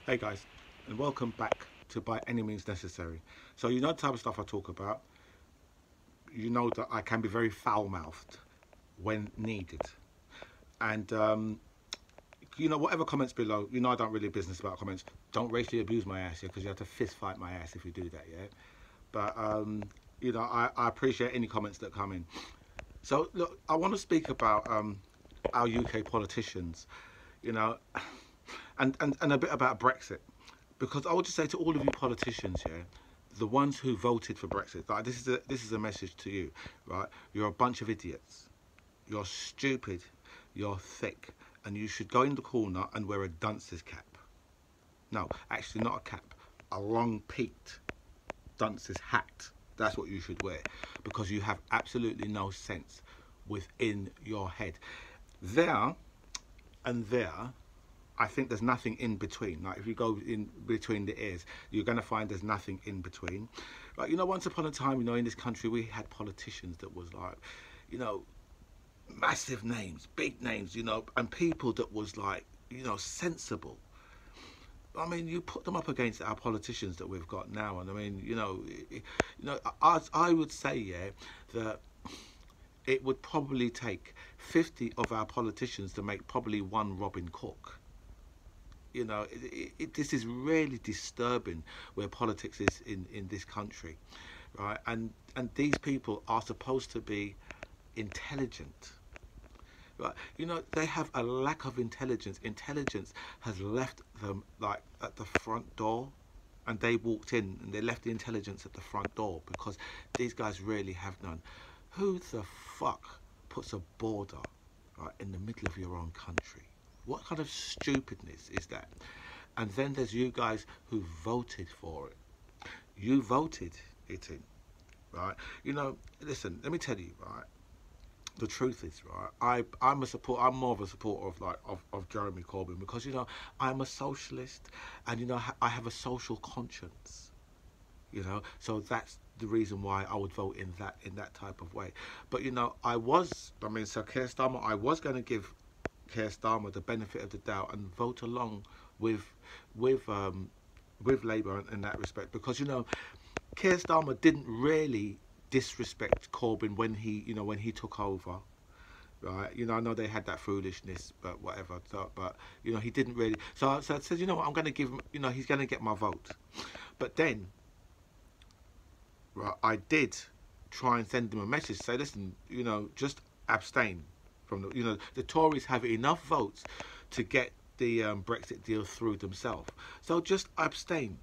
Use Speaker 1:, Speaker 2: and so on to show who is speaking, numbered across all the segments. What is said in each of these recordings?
Speaker 1: Hey guys, and welcome back to By Any Means Necessary. So you know the type of stuff I talk about. You know that I can be very foul-mouthed when needed. And whatever comments below, I don't really business about comments. Don't racially abuse my ass here because you have to fist fight my ass if you do that, yeah? But, I appreciate any comments that come in. So look, I want to speak about our UK politicians, you know, and a bit about Brexit. Because I would just say to all of you politicians here, the ones who voted for Brexit, like this is a message to you, right? You're a bunch of idiots. You're stupid. You're thick, and you should go in the corner and wear a dunce's cap. No, actually not a cap, a long peaked dunce's hat. That's what you should wear, because you have absolutely no sense within your head. There and there, I think there's nothing in between. Like if you go in between the ears, you're going to find there's nothing in between. Like, once upon a time, in this country, we had politicians that was like, you know, massive names, big names, and people that was like, sensible. I mean, you put them up against our politicians that we've got now, and I mean, I would say, yeah, that it would probably take 50 of our politicians to make probably one Robin Cook. This is really disturbing where politics is in this country, right? And these people are supposed to be intelligent, right? They have a lack of intelligence. Intelligence has left them like at the front door, and they walked in and they left the intelligence at the front door because these guys really have none. Who the fuck puts a border right in the middle of your own country? What kind of stupidness is that? And then there's you guys who voted for it. You voted it in, right? Listen, let me tell you, right? The truth is, right, I'm more of a supporter of Jeremy Corbyn because I'm a socialist, and I have a social conscience, so that's the reason why I would vote in that type of way. But so Keir Starmer, I was going to give Keir Starmer the benefit of the doubt and vote along with with Labour in that respect, because Keir Starmer didn't really disrespect Corbyn when he took over, right? I know they had that foolishness, but whatever. So, but he didn't really. So I said, I'm going to give him. He's going to get my vote. But then, right, I did try and send him a message, say, listen, just abstain from the Tories have enough votes to get the Brexit deal through themselves. So just abstain.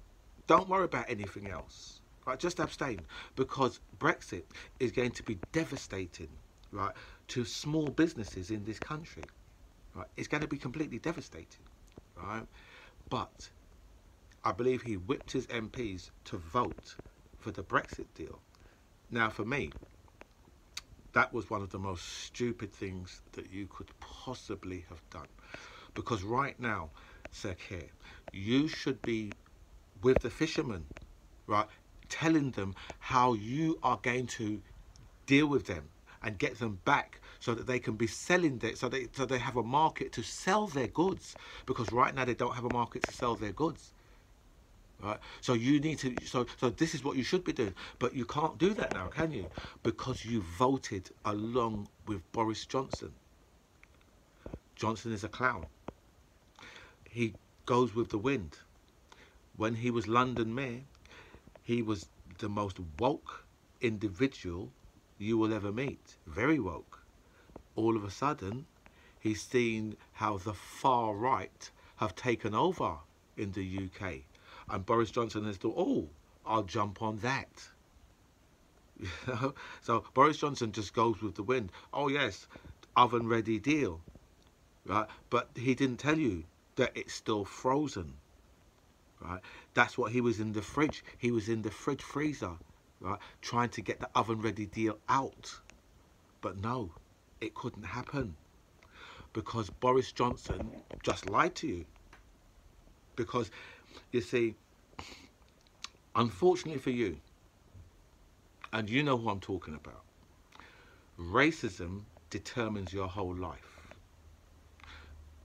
Speaker 1: Don't worry about anything else. Right, just abstain, because Brexit is going to be devastating, right, to small businesses in this country. Right, it's going to be completely devastating, right. But I believe he whipped his MPs to vote for the Brexit deal. Now, for me, that was one of the most stupid things that you could possibly have done, because right now, Sir Keir, you should be with the fishermen, right, telling them how you are going to deal with them and get them back so that they can be selling it, so they have a market to sell their goods, because right now they don't have a market to sell their goods, right? So you need to, so this is what you should be doing, but you can't do that now, can you? Because you voted along with Boris Johnson. Johnson is a clown. He goes with the wind. When he was London mayor, he was the most woke individual you will ever meet. Very woke. All of a sudden, he's seen how the far right have taken over in the UK. And Boris Johnson has thought, oh, I'll jump on that. So Boris Johnson just goes with the wind. Oh yes, oven ready deal. Right? But he didn't tell you that it's still frozen. Right, that's what he was in the fridge. He was in the fridge freezer, right, trying to get the oven ready deal out. But no, it couldn't happen, because Boris Johnson just lied to you. Because you see, unfortunately for you, and you know who I'm talking about, racism determines your whole life.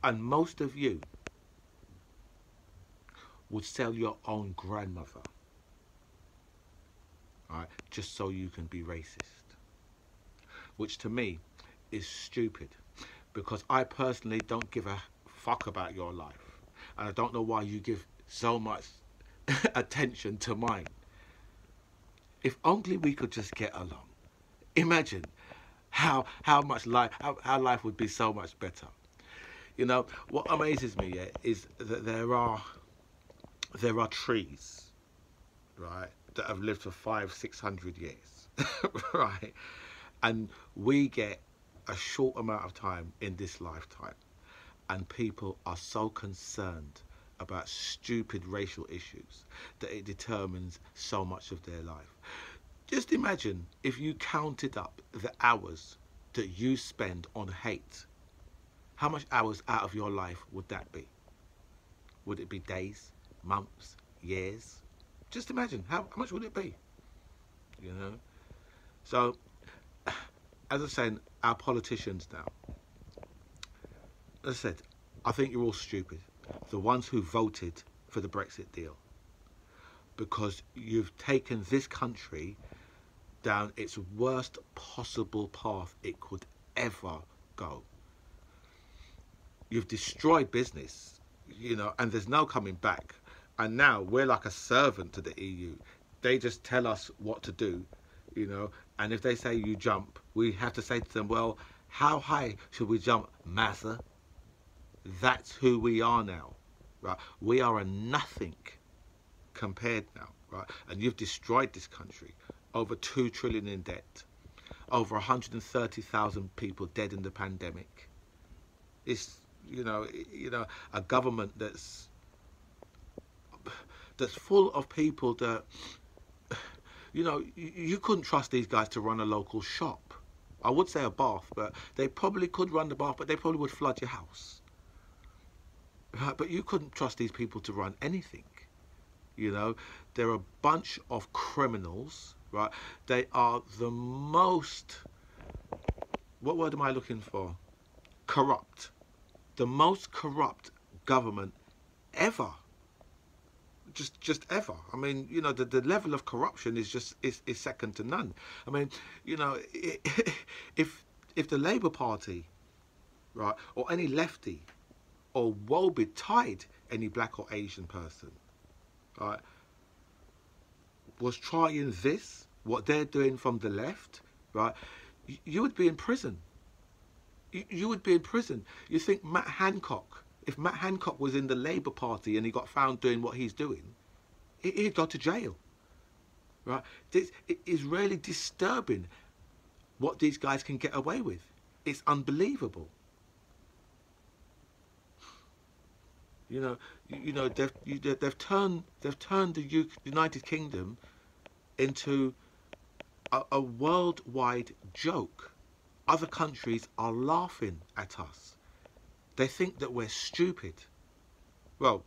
Speaker 1: And most of you would sell your own grandmother, right, just so you can be racist, which to me is stupid, because I personally don't give a fuck about your life, and I don't know why you give so much attention to mine. If only we could just get along. Imagine how much life how life would be so much better. You know what amazes me, yeah, is that there are trees, right, that have lived for 500-600 years, right, and we get a short amount of time in this lifetime, and people are so concerned about stupid racial issues that it determines so much of their life. Just imagine if you counted up the hours that you spend on hate. How much hours out of your life would that be? Would it be days, months, years? Just imagine, how much would it be? You know? So, as I was saying, our politicians now, as I said, I think you're all stupid. The ones who voted for the Brexit deal. Because you've taken this country down its worst possible path it could ever go. You've destroyed business, you know, and there's no coming back. And now we're like a servant to the EU. They just tell us what to do, you know, and if they say you jump, we have to say to them, well, how high should we jump, massa? That's who we are now, right? We are a nothing compared now, right? And you've destroyed this country. Over 2 trillion in debt, over 130,000 people dead in the pandemic. It's you know a government that's full of people that you couldn't trust these guys to run a local shop. I would say a bath, but they probably could run the bath, but they probably would flood your house. Right? But you couldn't trust these people to run anything. You know, they're a bunch of criminals, right? They are the most, what word am I looking for? Corrupt. The most corrupt government ever. Just ever. I mean, you know, the level of corruption is second to none. I mean, you know, if the Labour Party, right, or any lefty, or woe betide any black or Asian person, right, was trying this, what they're doing from the left, right, you would be in prison. You would be in prison. You think Matt Hancock, if Matt Hancock was in the Labour Party and he got found doing what he's doing, he'd go to jail, right? It is really disturbing what these guys can get away with. It's unbelievable. You know, they've turned the United Kingdom into a worldwide joke. Other countries are laughing at us. They think that we're stupid. Well,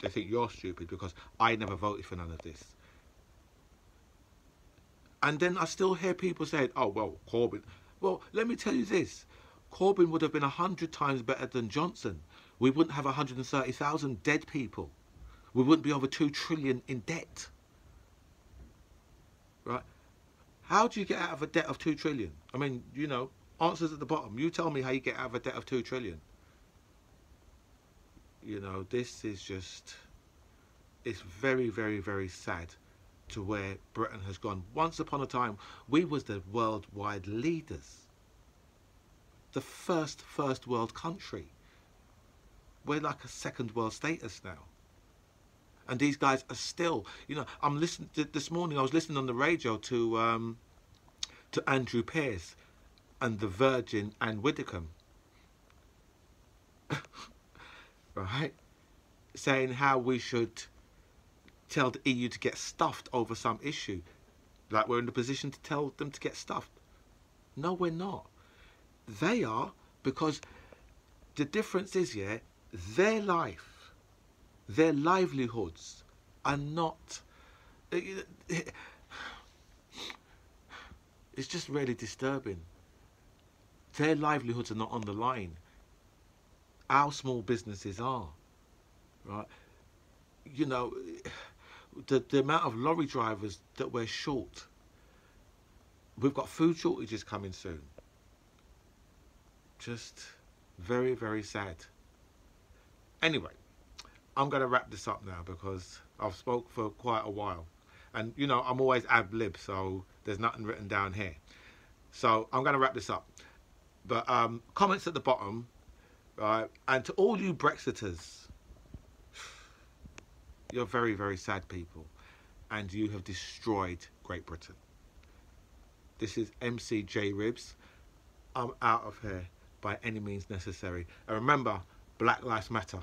Speaker 1: they think you're stupid because I never voted for none of this. And then I still hear people saying, oh, well, Corbyn. Well, let me tell you this. Corbyn would have been 100 times better than Johnson. We wouldn't have 130,000 dead people. We wouldn't be over 2 trillion in debt. Right? How do you get out of a debt of 2 trillion? I mean, you know, answers at the bottom. You tell me how you get out of a debt of 2 trillion. You know, this is just, it's very, very, very sad to where Britain has gone. Once upon a time, we was the worldwide leaders. The first world country. We're like a second world status now. And these guys are still, you know, I'm listening this morning, I was listening on the radio to Andrew Pearce and the Virgin and Widdicombe. Right? Saying how we should tell the EU to get stuffed over some issue. Like we're in the position to tell them to get stuffed. No, we're not. They are, because the difference is, yeah, their life, their livelihoods are not, it's just really disturbing. Their livelihoods are not on the line. Our small businesses are, right? you know, the amount of lorry drivers that we're short. We've got food shortages coming soon. Just very, very sad. Anyway, I'm going to wrap this up now because I've spoke for quite a while. And, you know, I'm always ad-lib, so there's nothing written down here. So I'm going to wrap this up. But comments at the bottom, right? And to all you Brexiters, you're very, very sad people. And you have destroyed Great Britain. This is MCJ Ribs. I'm out of here by any means necessary. And remember, Black Lives Matter.